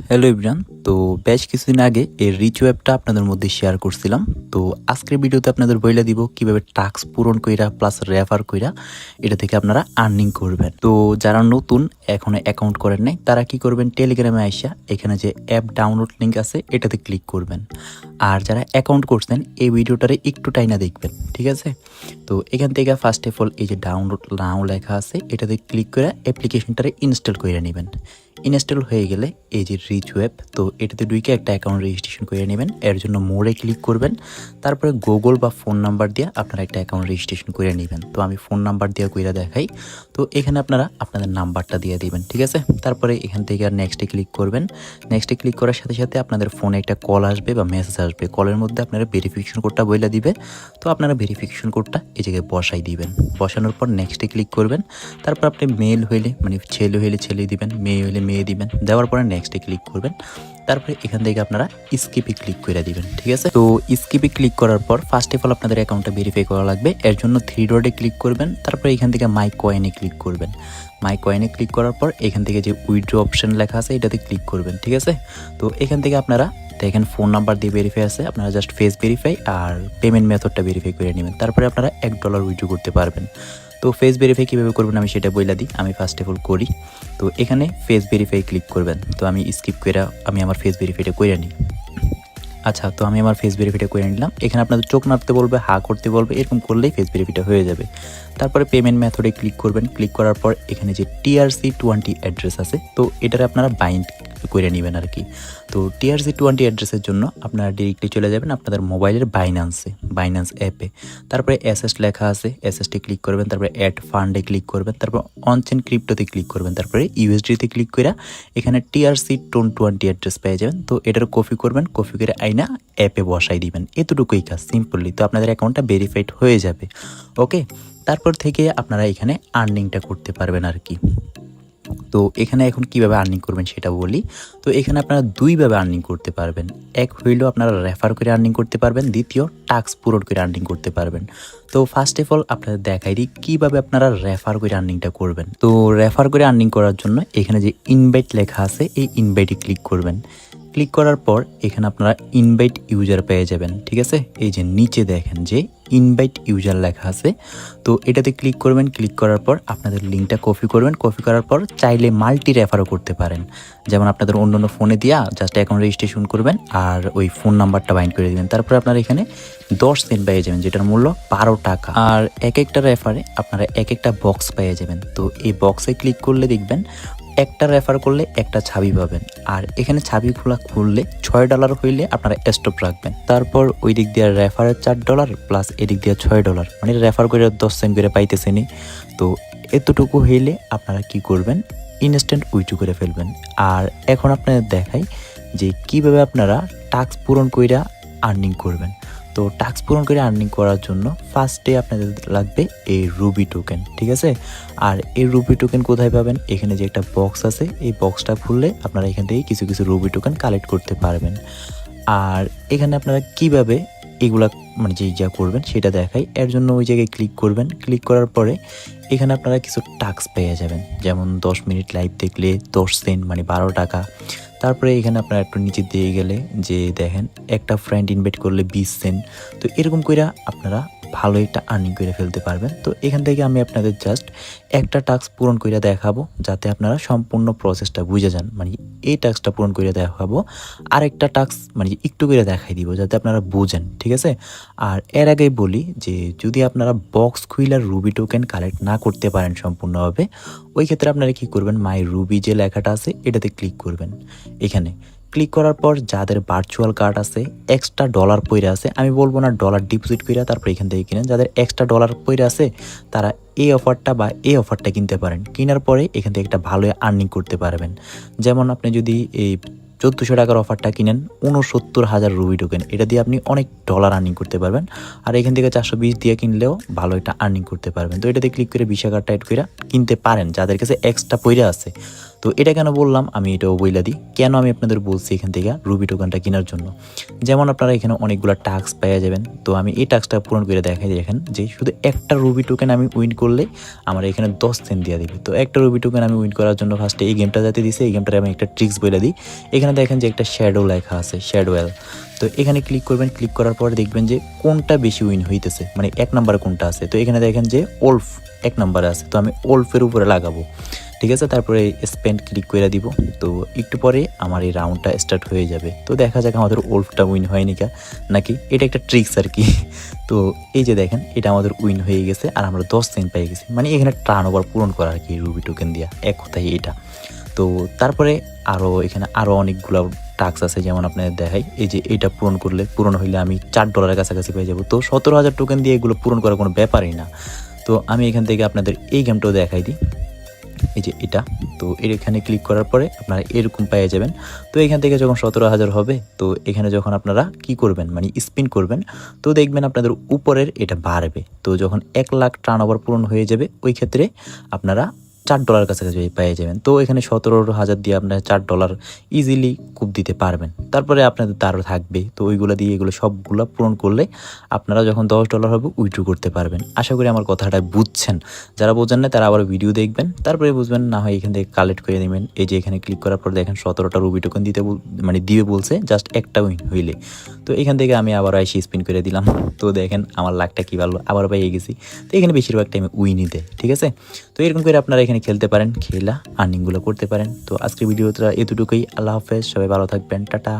Hello everyone. তো বেশ কিছুদিন আগে এই রিচ অ্যাপটা আপনাদের মধ্যে শেয়ার করছিলাম। তো আজকের ভিডিওতে আপনাদের বইলা দিব কিভাবে টাস্ক পূরণ কইরা প্লাস রেফার কইরা এটা থেকে আপনারা আর্নিং করবেন। তো যারা নতুন এখনো অ্যাকাউন্ট করেন নাই তারা কি করবেন, টেলিগ্রামে আইসা এখানে যে অ্যাপ ডাউনলোড লিঙ্ক আছে এটাতে ক্লিক করবেন। আর যারা অ্যাকাউন্ট করছেন এই ভিডিওটারে একটু টাইনা দেখবেন, ঠিক আছে? তো এখান থেকে ফার্স্ট অফ অল এই যে ডাউনলোড নাও লেখা আছে এটাতে ক্লিক করে অ্যাপ্লিকেশনটারে ইনস্টল করে নেবেন। ইনস্টল হয়ে গেলে এই যে রিচ ওয়েব, তো এটাতে ঢুকে একটা অ্যাকাউন্ট রেজিস্ট্রেশন করে নেবেন। এর জন্য মোড়ে ক্লিক করবেন, তারপরে গুগল বা ফোন নাম্বার দিয়ে আপনারা একটা অ্যাকাউন্ট রেজিস্ট্রেশন করে নেবেন। তো আমি ফোন নাম্বার দিয়ে কইরা দেখাই। তো এখানে আপনারা আপনাদের নাম্বারটা দিয়ে দিবেন, ঠিক আছে? তারপরে এখান থেকে আর নেক্সটে ক্লিক করবেন। নেক্সটে ক্লিক করার সাথে সাথে আপনাদের ফোনে একটা কল আসবে বা মেসেজ আসবে। কলের মধ্যে আপনারা ভেরিফিকেশন কোডটা বইলা দিবে। তো আপনারা ভেরিফিকেশন কোডটা এই জায়গায় বসাই দিবেন। বসানোর পর নেক্সটে ক্লিক করবেন। তারপর আপনি মেল হইলে মানে ছেলে হইলে ছেলে দিবেন, মেয়ে হইলে মেয়ে দিবেন। দেওয়ার পরে নেক্সটে ক্লিক করবেন। তারপরে এখান থেকে আপনারা স্কিপে ক্লিক করে দিবেন, ঠিক আছে? তো স্কিপে ক্লিক করার পর ফার্স্ট অফ অল আপনাদের অ্যাকাউন্টটা ভেরিফাই করা লাগবে। এর জন্য থ্রি ডটে ক্লিক করবেন। তারপরে এখান থেকে মাই কয়েনে ক্লিক করবেন। মাই কয়েনে ক্লিক করার পর এখান থেকে যে উইথড্র অপশন লেখা আছে এটাতে ক্লিক করবেন, ঠিক আছে? তো এখান থেকে আপনারা দেখেন ফোন নাম্বার দিয়ে ভেরিফাই আছে, আপনারা জাস্ট ফেস ভেরিফাই আর পেমেন্ট মেথডটা ভেরিফাই করে নেবেন। তারপরে আপনারা $1 উইথড্র করতে পারবেন। তো ফেস ভেরিফাই কীভাবে করবেন আমি সেটা বইলা দিই। আমি ফার্স্ট অফ অল করি। তো এখানে ফেস ভেরিফাই ক্লিক করবেন। তো আমি স্কিপ করে আমি আমার ফেস ভেরিফাইটা করে নিই। আচ্ছা, তো আমি আমার ফেস ভেরিফাইটা করে নিলাম। এখানে আপনাদের চোখ নাড়তে বলবে, হা করতে বলবে, এরকম করলেই ফেস ভেরিফাইটা হয়ে যাবে। তারপরে পেমেন্ট মেথডে ক্লিক করবেন। ক্লিক করার পর এখানে যে TRC20 অ্যাড্রেস আছে তো এটারে আপনারা বাইন্ড করে নেবেন আর কি। তো TRC20 অ্যাড্রেসের জন্য আপনারা ডিরেক্টলি চলে যাবেন আপনাদের মোবাইলের বাইন্যান্স অ্যাপে। তারপরে অ্যাসেস লেখা আছে, অ্যাসেসটে ক্লিক করবেন। তারপরে অ্যাড ফান্ডে ক্লিক করবেন। তারপর অনচেন ক্রিপ্টোতে ক্লিক করবেন। তারপরে USDতে ক্লিক করে এখানে TRC20 অ্যাড্রেস পেয়ে যাবেন। তো এটার কপি করবেন, কপি করে আইনা অ্যাপে বসাই দিবেন। এতটুকুই কাজ, সিম্পলি। তো আপনাদের অ্যাকাউন্টটা ভেরিফাইড হয়ে যাবে। ওকে, তারপর থেকে আপনারা এখানে আর্নিংটা করতে পারবেন আর কি। তো এখানে এখন কিভাবে আর্নিং করবেন সেটা বলি। তো এখানে আপনারা দুইভাবে আর্নিং করতে পারবেন। এক হইল আপনারা রেফার করে আর্নিং করতে পারবেন, দ্বিতীয় টাস্ক পূরণ করে আর্নিং করতে পারবেন। তো ফার্স্ট অফ অল আপনাদের দেখাই দিই কীভাবে আপনারা রেফার করে আর্নিংটা করবেন। তো রেফার করে আর্নিং করার জন্য এখানে যে ইনভাইট লেখা আছে এই ইনভাইটে ক্লিক করবেন। ক্লিক করার পর এখানে আপনারা ইনভাইট ইউজার পেয়ে যাবেন, ঠিক আছে? এই যে নিচে দেখেন যে ইনভাইট ইউজার লেখা আছে, তো এটাতে ক্লিক করবেন। ক্লিক করার পর আপনাদের লিঙ্কটা কপি করবেন। কপি করার পর চাইলে মাল্টি রেফারও করতে পারেন। যেমন আপনাদের অন্য অন্য ফোনে দিয়া জাস্ট অ্যাকাউন্ট রেজিস্ট্রেশন করবেন আর ওই ফোন নাম্বারটা বাইন্ড করে দেবেন। তারপর আপনারা এখানে 10 সেন্ট পেয়ে যাবেন, যেটার মূল্য 12 টাকা। আর এক একটা রেফারে আপনারা এক একটা বক্স পেয়ে যাবেন। তো এই বক্সে ক্লিক করলে দেখবেন একটা রেফার করলে একটা ছাবি পাবেন। আর এখানে ছাবিগুলো খুললে $6 হইলে আপনারা স্টপ রাখবেন। তারপর ওই দিক দিয়ে রেফারের $4 প্লাস এদিক দিয়ে $6, মানে রেফার করে 10 সেন্ট করে পাইতেছেনি। তো এতটুকু হইলে আপনারা কি করবেন, ইনস্ট্যান্ট উইথড্র করে ফেলবেন। আর এখন আপনাদের দেখাই যে কিভাবে আপনারা টাস্ক পূরণ কইরা আর্নিং করবেন। তো টাস্ক পূরণ করে আর্নিং করার জন্য ফার্স্টে আপনাদের লাগবে এই রুবি টোকেন, ঠিক আছে? আর এই রুবি টোকেন কোথায় পাবেন, এখানে যে একটা বক্স আছে এই বক্সটা খুললে আপনারা এখান থেকে কিছু কিছু রুবি টোকেন কালেক্ট করতে পারবেন। আর এখানে আপনারা কিভাবে এগুলা মানে যে যা করবেন সেটা দেখাই। এর জন্য ওই জায়গায় ক্লিক করবেন। ক্লিক করার পরে এখানে আপনারা কিছু টাস্ক পেয়ে যাবেন, যেমন 10 মিনিট লাইভ দেখলে 10 সেন্ট মানে 12 টাকা। তারপরে এখানে আপনারা একটু নিচে দিয়ে গেলে যে দেখেন একটা ফ্রেন্ড ইনভাইট করলে 20 সেন্ট। তো এরকম করে আপনারা ভালো একটা আর্নিং করে ফেলতে পারবেন। তো এখান থেকে আমি আপনাদের জাস্ট একটা টাস্ক পূরণ করে দেখাবো যাতে আপনারা সম্পূর্ণ প্রসেসটা বুঝে যান। মানে এই টাস্কটা পূরণ করে দেখাবো, আরেকটা টাস্ক মানে একটু করে দেখাই দিব যাতে আপনারা বুঝেন, ঠিক আছে? আর এর আগেই বলি যে যদি আপনারা বক্স খুইলার রুবি টোকেন কালেক্ট না করতে পারেন সম্পূর্ণভাবে, ওই ক্ষেত্রে আপনারা কি করবেন, মাই রুবি যে লেখাটা আছে এটাতে ক্লিক করবেন। এখানে ক্লিক করার পর যাদের ভার্চুয়াল কার্ড আছে, এক্সট্রা ডলার পইরা আছে, আমি বলবো না ডলার ডিপোজিট কইরা তারপর এখান থেকে কিনেন, যাদের এক্সট্রা ডলার পইরা আছে তারা এই অফারটা বা এই অফারটা কিনতে পারেন। কেনার পরে এখান থেকে একটা ভালো আর্নিং করতে পারবেন। যেমন আপনি যদি এই 1400 টাকার অফারটা কিনেন 69,000 রুবি টোকেন, এটা দিয়ে আপনি অনেক ডলার আর্নিং করতে পারবেন। আর এখান থেকে 420 দিয়ে কিনলেও ভালো একটা আর্নিং করতে পারবেন। তো এটাতে ক্লিক করে 20 টাকা টাইট করে কিনতে পারেন যাদের কাছে এক্সট্রা পইরা আছে। তো এটা কেন বললাম আমি এটাও বইলা দিই, কেন আমি আপনাদের বলছি এখান থেকে রুবি টোকেনটা কেনার জন্য। যেমন আপনারা এখানে অনেকগুলো টাস্ক পেয়ে যাবেন, তো আমি এই টাস্কটা পূরণ করে দেখাই দেখেন যে শুধু একটা রুবি টোকেন আমি উইন করলে আমার এখানে 10 সেন্ট দিয়ে দিবে। তো একটা রুবি টোকেন আমি উইন করার জন্য ফার্স্টে এই গেমটা যাতে দিছে, এই গেমটার আমি একটা ট্রিক্স বলে দিই। এখানে দেখেন যে একটা শ্যাডো লেখা আছে, শ্যাডোয়েল। তো এখানে ক্লিক করবেন, ক্লিক করার পরে দেখবেন যে কোনটা বেশি উইন হইতেছে, মানে 1 নম্বরে কোনটা আছে। তো এখানে দেখেন যে ওলফ 1 নম্বরে আছে, তো আমি ওলফের উপরে লাগাবো, ঠিক আছে। তারপরে স্পেন্ড ক্লিক করে দিব। তো একটু পরে আমার এই রাউন্ডটা স্টার্ট হয়ে যাবে। তো দেখা যাক আমাদের ওলফটা উইন হয়নি নাকি, এটা একটা ট্রিক্স আর কি। তো এই যে দেখেন এটা আমাদের উইন হয়ে গেছে আর আমরা 10 সেন্ট পেয়ে গেছি, মানে এখানে টার্ন ওভার পূরণ করা আর কি রুবি টোকেন দিয়া, এক কথায় এটা। তো তারপরে এখানে আরও অনেকগুলো টাস্ক আছে, যেমন আপনাদের দেখাই, এই যে এটা পূরণ হইলে আমি $4 কাছাকাছি পেয়ে যাবো। তো 17,000 টোকেন দিয়ে এগুলো পূরণ করার কোনো ব্যাপারই না। তো আমি এখান থেকে আপনাদের এই গেমটাও দেখাই দিই, এই যে এটা। তো এখানে ক্লিক করার পরে আপনারা এরকম পেয়ে যাবেন। তো এখান থেকে যখন 17,000 হবে, তো এখানে যখন আপনারা কি করবেন, মানে স্পিন করবেন, তো দেখবেন আপনাদের উপরের এটা বাড়বে। তো যখন 1 লাখ টার্ন ওভার পূরণ হয়ে যাবে, ওই ক্ষেত্রে আপনারা $4 কাছাকাছি পেয়ে যাবেন। তো এখানে 17,000 দিয়ে আপনার $4 ইজিলি কূপ দিতে পারবেন। তারপরে আপনাদের আরও থাকবে, তো ওইগুলো দিয়ে এগুলো সবগুলো পূরণ করলে আপনারা যখন $10 হবে উইথড্র করতে পারবেন। আশা করি আমার কথাটা বুঝছেন। যারা বোঝেন না তারা আবার ভিডিও দেখবেন, তারপরে বুঝবেন, না হয় এখান থেকে কালেক্ট করে নেবেন। এই যে এখানে ক্লিক করার পর দেখেন 17টা রুবি টোকেন দিবে বলছে, জাস্ট একটা উইন হইলে। তো এখান থেকে আমি আবার আইসি স্পিন করে দিলাম। তো দেখেন আমার লাখটা কী ভালো, আবার পেয়ে গেছি। তো এখানে বেশিরভাগ টাইমে উইনই দেয়, ঠিক আছে। তো এরকম করে আপনারা এখানে খেলতে পারেন, খেলা আর্নিংগুলো করতে পারেন। তো আজকের ভিডিওটা এতটুকুই। আল্লাহ হাফেজ, সবাই ভালো থাকবেন, টাটা।